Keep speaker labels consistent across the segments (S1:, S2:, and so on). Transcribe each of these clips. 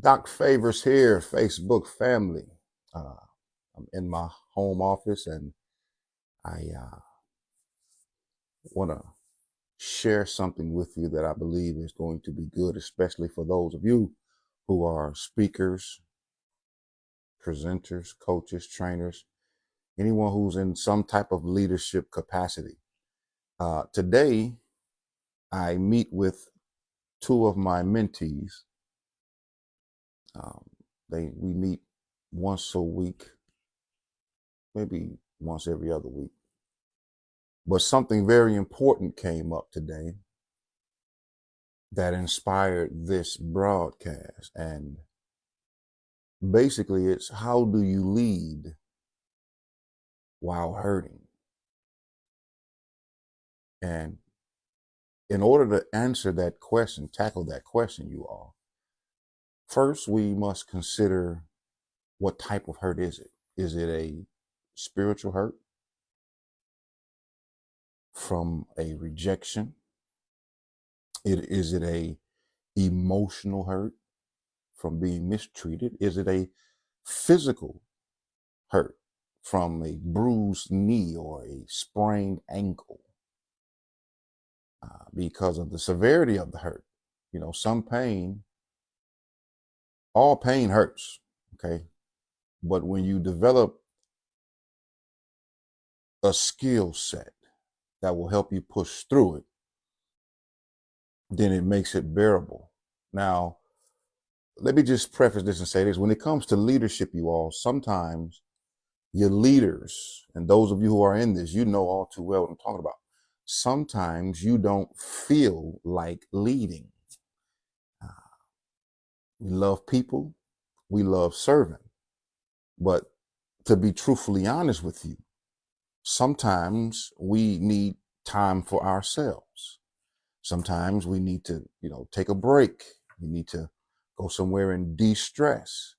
S1: Doc Favors here, Facebook family. Uh, I'm in my home office and I want to share something with you that I believe is going to be good, especially for those of you who are speakers, presenters, coaches, trainers, anyone who's in some type of leadership capacity. Today, I meet with two of my mentees. Um, we meet once a week, maybe once every other week. But something very important came up today that inspired this broadcast. And basically, it's how do you lead while hurting? And in order to answer that question, tackle that question, you all, first we must consider what type of hurt is it? Is it a spiritual hurt from a rejection? Is it a emotional hurt from being mistreated? Is it a physical hurt from a bruised knee or a sprained ankle because of the severity of the hurt? You know, some pain, all pain hurts, okay? But when you develop a skill set that will help you push through it, then it makes it bearable. Now, let me just preface this and say this. When it comes to leadership, you all, sometimes your leaders, and those of you who are in this, you know all too well what I'm talking about. Sometimes you don't feel like leading. We love people, we love serving. But to be truthfully honest with you, sometimes we need time for ourselves. Sometimes we need to, take a break. We need to go somewhere and de-stress.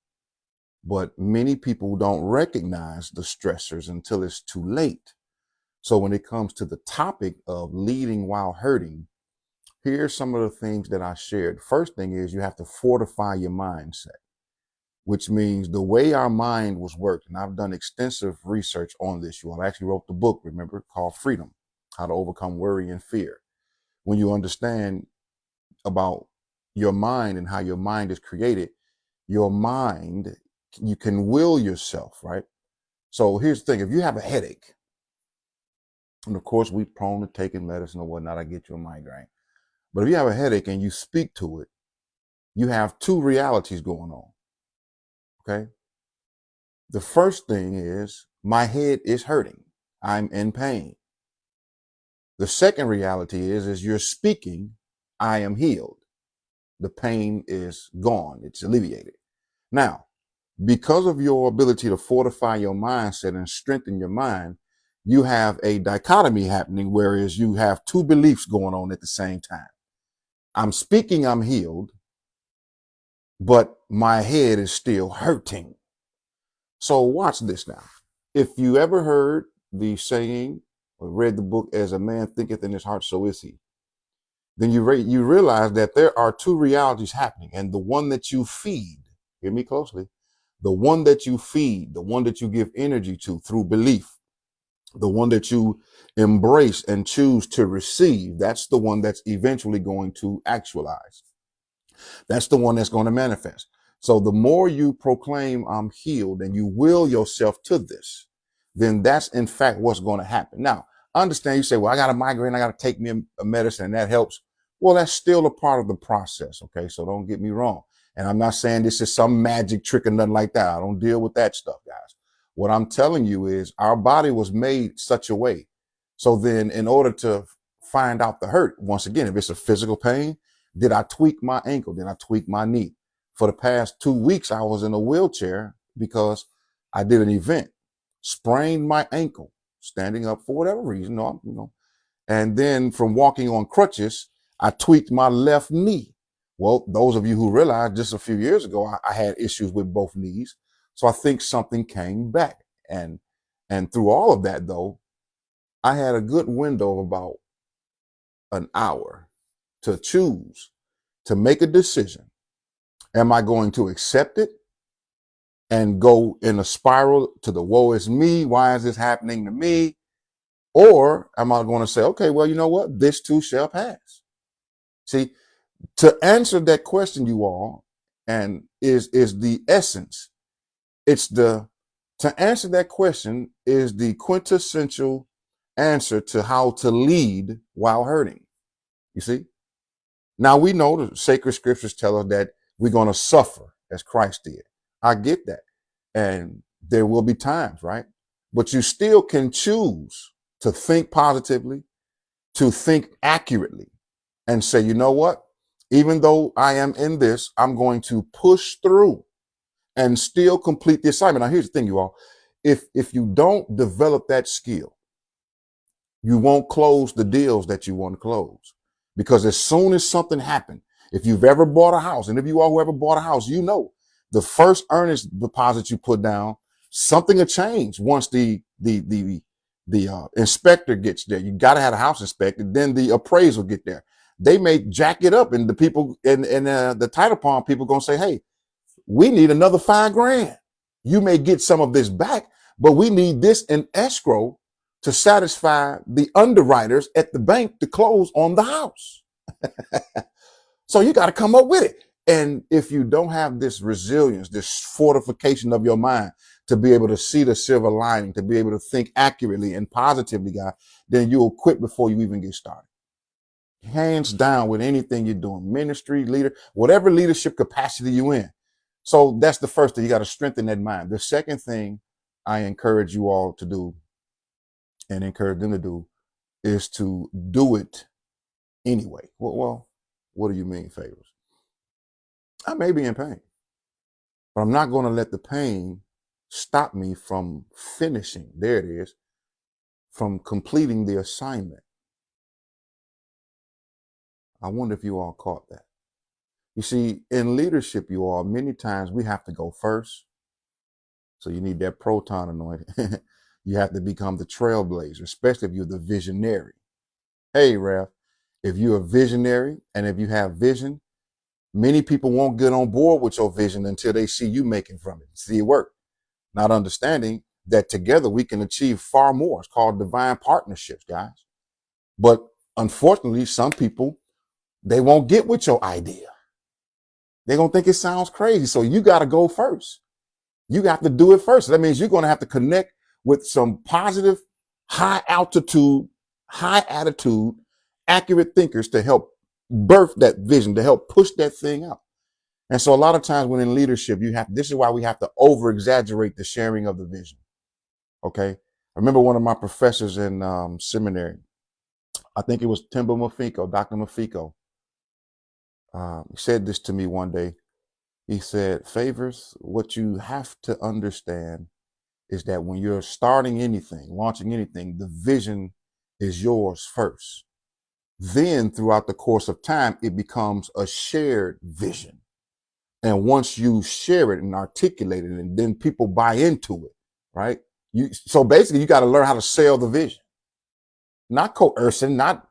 S1: But many people don't recognize the stressors until it's too late. So when it comes to the topic of leading while hurting, here's some of the things that I shared. First thing is you have to fortify your mindset, which means the way our mind was worked. And I've done extensive research on this. You all, I actually wrote the book, remember, called Freedom, How to Overcome Worry and Fear. When you understand about your mind and how your mind is created, your mind, you can will yourself, right? So here's the thing. If you have a headache, and of course we're prone to taking medicine or whatnot, I get you a migraine. But if you have a headache and you speak to it, you have two realities going on, okay? The first thing is my head is hurting. I'm in pain. The second reality is you're speaking, I am healed. The pain is gone. It's alleviated. Now, because of your ability to fortify your mindset and strengthen your mind, you have a dichotomy happening, whereas you have two beliefs going on at the same time. I'm speaking, I'm healed, but my head is still hurting. So watch this now. If you ever heard the saying or read the book, as a man thinketh in his heart, so is he, then you realize that there are two realities happening. And the one that you feed, hear me closely, the one that you feed, the one that you give energy to through belief, the one that you embrace and choose to receive, that's the one that's eventually going to actualize. That's the one that's going to manifest. So the more you proclaim I'm healed and you will yourself to this, then that's in fact what's going to happen. Now, understand, you say, well, I got a migraine, I got to take me a medicine and that helps. Well, that's still a part of the process. Okay. So don't get me wrong. And I'm not saying this is some magic trick or nothing like that. I don't deal with that stuff, guys. What I'm telling you is our body was made such a way. So then in order to find out the hurt, once again, if it's a physical pain, did I tweak my ankle? Did I tweak my knee? For the past 2 weeks, I was in a wheelchair because I did an event, sprained my ankle, standing up for whatever reason, and then from walking on crutches, I tweaked my left knee. Well, those of you who realize just a few years ago, I had issues with both knees. So I think something came back. And through all of that, though, I had a good window of about an hour to choose to make a decision Am I going to accept it and go in a spiral to the woe is me? Why is this happening to me? Or am I going to say, okay, well, you know what? This too shall pass. See, to answer that question, you all, and is the essence. It's the To answer that question is the quintessential answer to how to lead while hurting. You see? Now we know the sacred scriptures tell us that we're going to suffer as Christ did. I get that. And there will be times, right? But you still can choose to think positively, to think accurately, and say, you know what? Even though I am in this, I'm going to push through and still complete the assignment. Now, here's the thing, you all. If you don't develop that skill, you won't close the deals that you want to close. Because as soon as something happened, if you've ever bought a house, and if you all who ever bought a house, you know the first earnest deposit you put down, something will change once the inspector gets there. You got to have a house inspected. Then the appraisal get there. They may jack it up, and the people and the title palm people gonna say, "Hey, we need another $5,000. You may get some of this back, but we need this in escrow to satisfy the underwriters at the bank to close on the house." So you got to come up with it. And if you don't have this resilience, this fortification of your mind to be able to see the silver lining, to be able to think accurately and positively, guy, then you'll quit before you even get started. Hands down with anything you're doing, ministry, leader, whatever leadership capacity you're in. So that's the first thing. You got to strengthen that mind. The second thing I encourage you all to do and encourage them to do is to do it anyway. Well, what do you mean, Favors? I may be in pain, but I'm not going to let the pain stop me from finishing. There it is, from completing the assignment. I wonder if you all caught that. You see, in leadership, you all, many times we have to go first. So you need that proton anointing. You have to become the trailblazer, especially if you're the visionary. Hey, Ralph, if you're a visionary and if you have vision, many people won't get on board with your vision until they see you making from it, see it work. Not understanding that together we can achieve far more. It's called divine partnerships, guys. But unfortunately, some people, they won't get with your idea. They're going to think it sounds crazy. So you got to go first. You got to do it first. That means you're going to have to connect with some positive, high altitude, high attitude, accurate thinkers to help birth that vision, to help push that thing out. And so a lot of times when in leadership, this is why we have to over exaggerate the sharing of the vision. Okay. I remember one of my professors in seminary, I think it was Dr. Mafiko, said this to me one day. He said, Favors, what you have to understand is that when you're starting anything, launching anything, the vision is yours first. Then throughout the course of time, it becomes a shared vision. And once you share it and articulate it, and then people buy into it, right? So basically you got to learn how to sell the vision, not coercing, not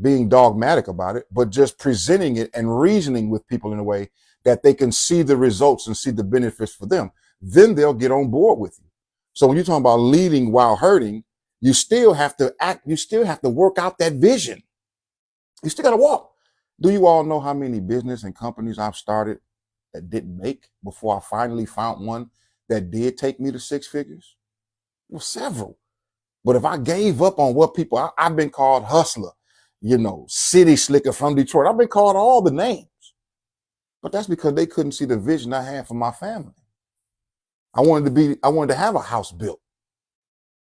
S1: being dogmatic about it, but just presenting it and reasoning with people in a way that they can see the results and see the benefits for them. Then they'll get on board with you. So when you're talking about leading while hurting, you still have to act, you still have to work out that vision. You still got to walk. Do you all know how many business and companies I've started that didn't make before I finally found one that did take me to six figures? Well, several. But if I gave up on what people, I've been called hustler, city slicker from Detroit. I've been called all the names. But that's because they couldn't see the vision I had for my family. I wanted to have a house built.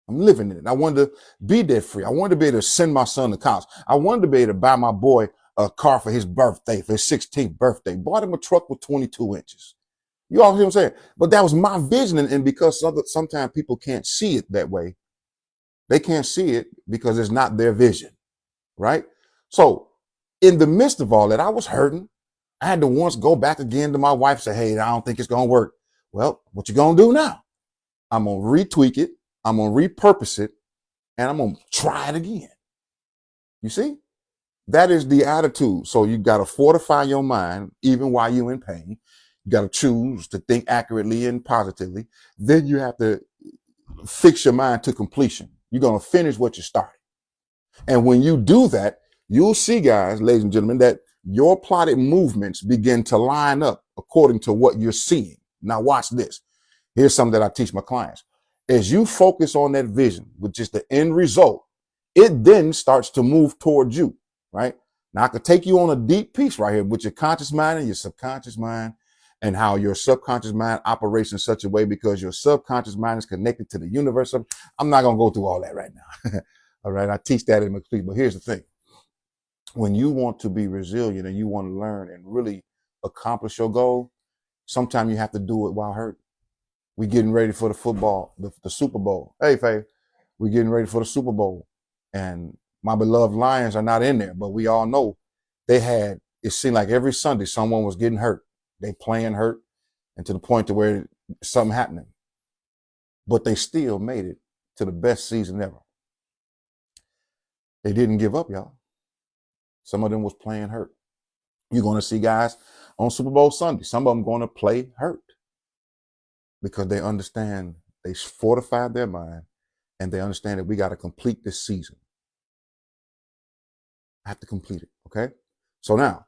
S1: I'm living in it. I wanted to be debt free. I wanted to be able to send my son to college. I wanted to be able to buy my boy a car for his birthday, for his 16th birthday. Bought him a truck with 22 inches. You all see what I'm saying? But that was my vision. And because sometimes people can't see it that way, they can't see it because it's not their vision, right? So in the midst of all that, I was hurting. I had to once go back again to my wife and say, hey, I don't think it's going to work. Well, what you going to do now? I'm going to retweak it. I'm going to repurpose it, and I'm going to try it again. You see? That is the attitude. So you got to fortify your mind even while you're in pain. You got to choose to think accurately and positively. Then you have to fix your mind to completion. You're going to finish what you started. And when you do that, you'll see, guys, ladies and gentlemen, that your plotted movements begin to line up according to what you're seeing. Now watch this. Here's something that I teach my clients. As you focus on that vision, which is the end result, it then starts to move towards you, right? Now I could take you on a deep piece right here with your conscious mind and your subconscious mind, and how your subconscious mind operates in such a way, because your subconscious mind is connected to the universe. I'm not going to go through all that right now. All right. I teach that in my speech, but here's the thing. When you want to be resilient and you want to learn and really accomplish your goal, sometimes you have to do it while hurt. We getting ready for the football, the Super Bowl. Hey, Faye, we getting ready for the Super Bowl. And my beloved Lions are not in there, but we all know it seemed like every Sunday someone was getting hurt. They playing hurt, and to the point to where something happening. But they still made it to the best season ever. They didn't give up, y'all. Some of them was playing hurt. You're going to see guys on Super Bowl Sunday. Some of them going to play hurt because they understand, they fortified their mind, and they understand that we got to complete this season. I have to complete it, okay? So now,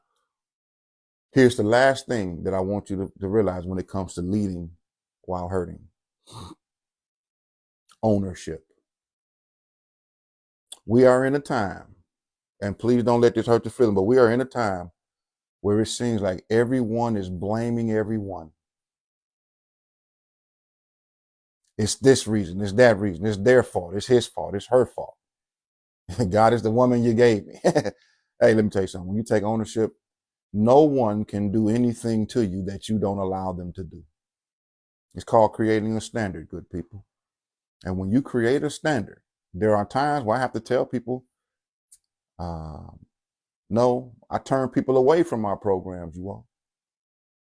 S1: here's the last thing that I want you to realize when it comes to leading while hurting. Ownership. We are in a time, and please don't let this hurt your feeling, but we are in a time where it seems like everyone is blaming everyone. It's this reason, it's that reason, it's their fault, it's his fault, it's her fault. God is the woman you gave me. Hey, let me tell you something. When you take ownership, no one can do anything to you that you don't allow them to do. It's called creating a standard, good people. And when you create a standard, there are times where I have to tell people, no, I turn people away from our programs, you all.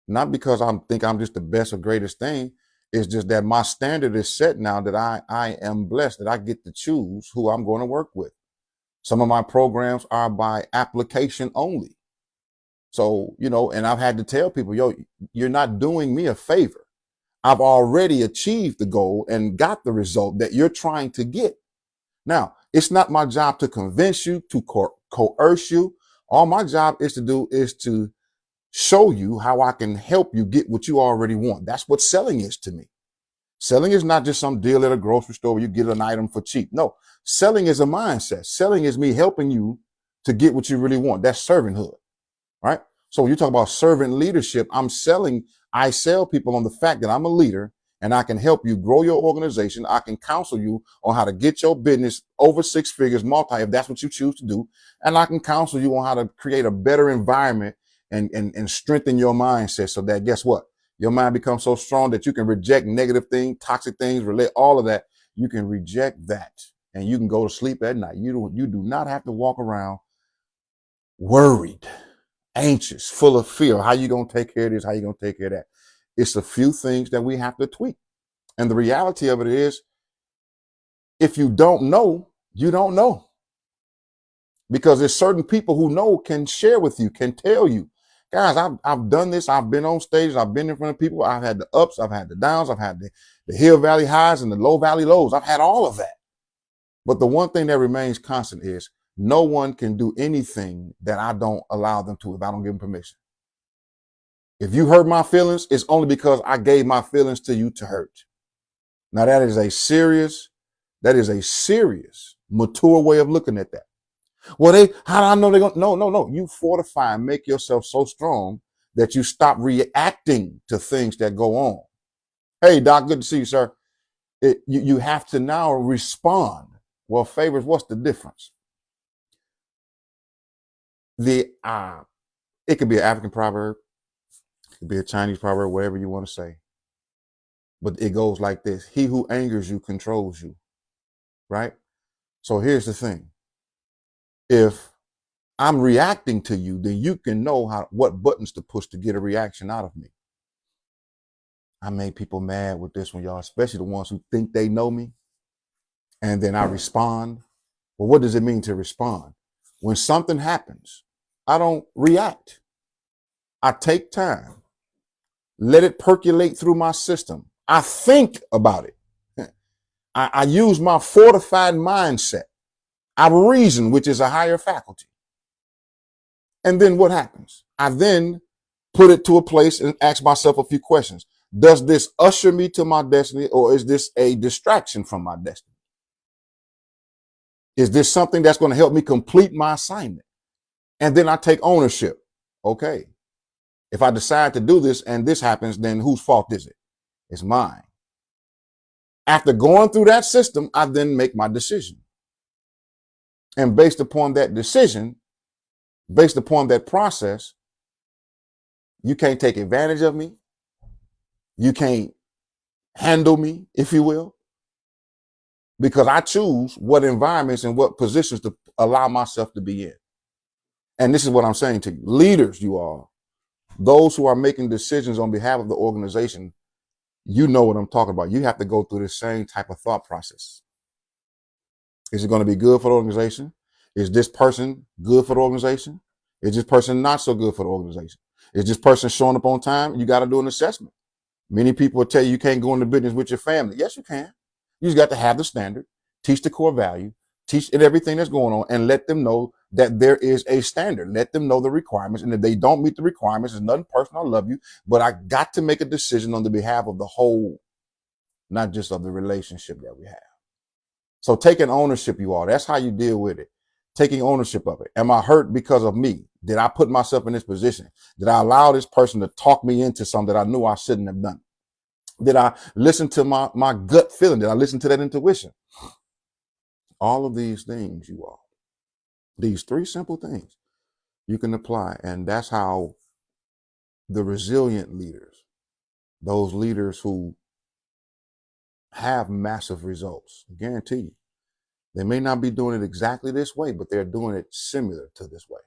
S1: Not because I think I'm just the best or greatest thing. It's just that my standard is set now, that I am blessed, that I get to choose who I'm going to work with. Some of my programs are by application only. So, and I've had to tell people, yo, you're not doing me a favor. I've already achieved the goal and got the result that you're trying to get. Now, it's not my job to convince you, to coerce you. All my job is to do is to show you how I can help you get what you already want. That's what selling is to me. Selling is not just some deal at a grocery store where you get an item for cheap. No, selling is a mindset. Selling is me helping you to get what you really want. That's servanthood, right? So when you talk about servant leadership, I sell people on the fact that I'm a leader and I can help you grow your organization. I can counsel you on how to get your business over 6 figures, if that's what you choose to do. And I can counsel you on how to create a better environment and strengthen your mindset, so that, guess what? Your mind becomes so strong that you can reject negative things, toxic things, all of that. You can reject that and you can go to sleep at night. You do not have to walk around worried, anxious, full of fear. How you going to take care of this? How you going to take care of that? It's a few things that we have to tweak. And the reality of it is, if you don't know, you don't know. Because there's certain people who know, can share with you, can tell you, guys, I've done this. I've been on stage. I've been in front of people. I've had the ups. I've had the downs. I've had the hill valley highs and the low valley lows. I've had all of that. But the one thing that remains constant is no one can do anything that I don't allow them to if I don't give them permission. If you hurt my feelings, it's only because I gave my feelings to you to hurt. Now that is a serious, mature way of looking at that. Well, how do I know they're going to? No. You fortify and make yourself so strong that you stop reacting to things that go on. Hey, Doc, good to see you, sir. You have to now respond. Well, favors, what's the difference? It could be an African proverb. It could be a Chinese proverb, whatever you want to say. But it goes like this. He who angers you controls you, right? So here's the thing. If I'm reacting to you, then you can know what buttons to push to get a reaction out of me. I made people mad with this one, y'all, especially the ones who think they know me. And then I respond. Well, what does it mean to respond? When something happens, I don't react. I take time. Let it percolate through my system. I think about it. I use my fortified mindset. I reason, which is a higher faculty. And then what happens? I then put it to a place and ask myself a few questions. Does this usher me to my destiny, or is this a distraction from my destiny? Is this something that's going to help me complete my assignment? And then I take ownership. Okay, if I decide to do this and this happens, then whose fault is it? It's mine. After going through that system, I then make my decision. And based upon that decision, based upon that process, you can't take advantage of me. You can't handle me, if you will, because I choose what environments and what positions to allow myself to be in. And this is what I'm saying to you. Leaders, you are, those who are making decisions on behalf of the organization, you know what I'm talking about. You have to go through the same type of thought process. Is it going to be good for the organization? Is this person good for the organization? Is this person not so good for the organization? Is this person showing up on time? You got to do an assessment. Many people will tell you can't go into business with your family. Yes, you can. You just got to have the standard, teach the core value, teach it everything that's going on, and let them know that there is a standard. Let them know the requirements. And if they don't meet the requirements, it's nothing personal. I love you, but I got to make a decision on the behalf of the whole, not just of the relationship that we have. So taking ownership, you all, that's how you deal with it. Taking ownership of it. Am I hurt because of me? Did I put myself in this position? Did I allow this person to talk me into something that I knew I shouldn't have done? Did I listen to my gut feeling? Did I listen to that intuition? All of these things, you all, these three simple things you can apply. And that's how the resilient leaders, those leaders who have massive results, I guarantee you, they may not be doing it exactly this way, but they're doing it similar to this way.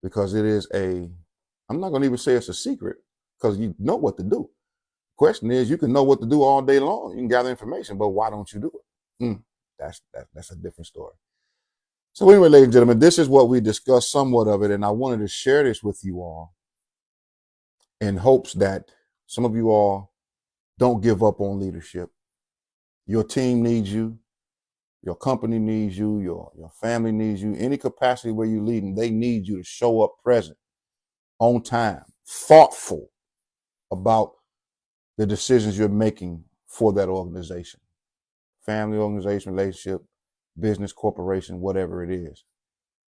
S1: Because it is I'm not going to even say it's a secret, because you know what to do. Question is, you can know what to do all day long. You can gather information, but why don't you do it? That's a different story. So anyway, ladies and gentlemen, this is what we discussed, somewhat of it, and I wanted to share this with you all in hopes that some of you all don't give up on leadership. Your team needs you. Your company needs you. Your family needs you. Any capacity where you're leading, they need you to show up present, on time, thoughtful about the decisions you're making for that organization. Family, organization, relationship, business, corporation, whatever it is.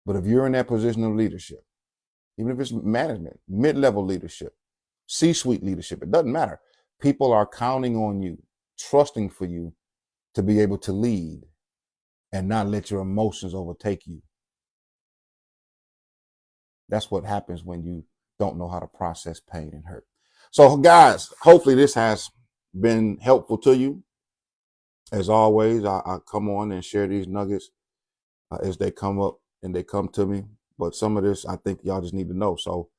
S1: But if you're in that position of leadership, even if it's management, mid-level leadership, C-suite leadership, it doesn't matter. People are counting on you, trusting for you to be able to lead and not let your emotions overtake you. That's what happens when you don't know how to process pain and hurt. So guys, hopefully this has been helpful to you. As always, I come on and share these nuggets as they come up and they come to me. But some of this, I think y'all just need to know. So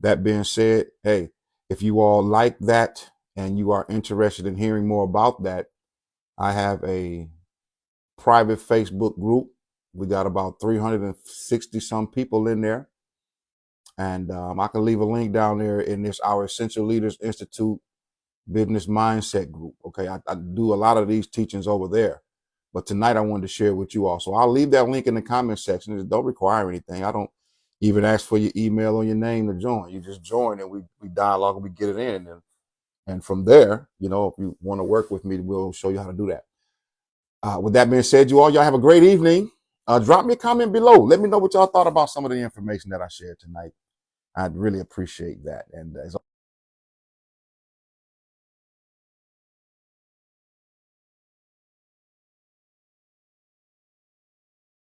S1: that being said, hey, if you all like that and you are interested in hearing more about that, I have a private Facebook group. We got about 360 some people in there. And I can leave a link down there in this, our Essential Leaders Institute Business Mindset group. Okay, I do a lot of these teachings over there. But tonight I wanted to share with you all. So I'll leave that link in the comment section. It don't require anything. I don't even ask for your email or your name to join. You just join and we dialogue and we get it in. And from there, you know, if you want to work with me, we'll show you how to do that. With that being said, y'all have a great evening. Drop me a comment below. Let me know what y'all thought about some of the information that I shared tonight. I'd really appreciate that. And as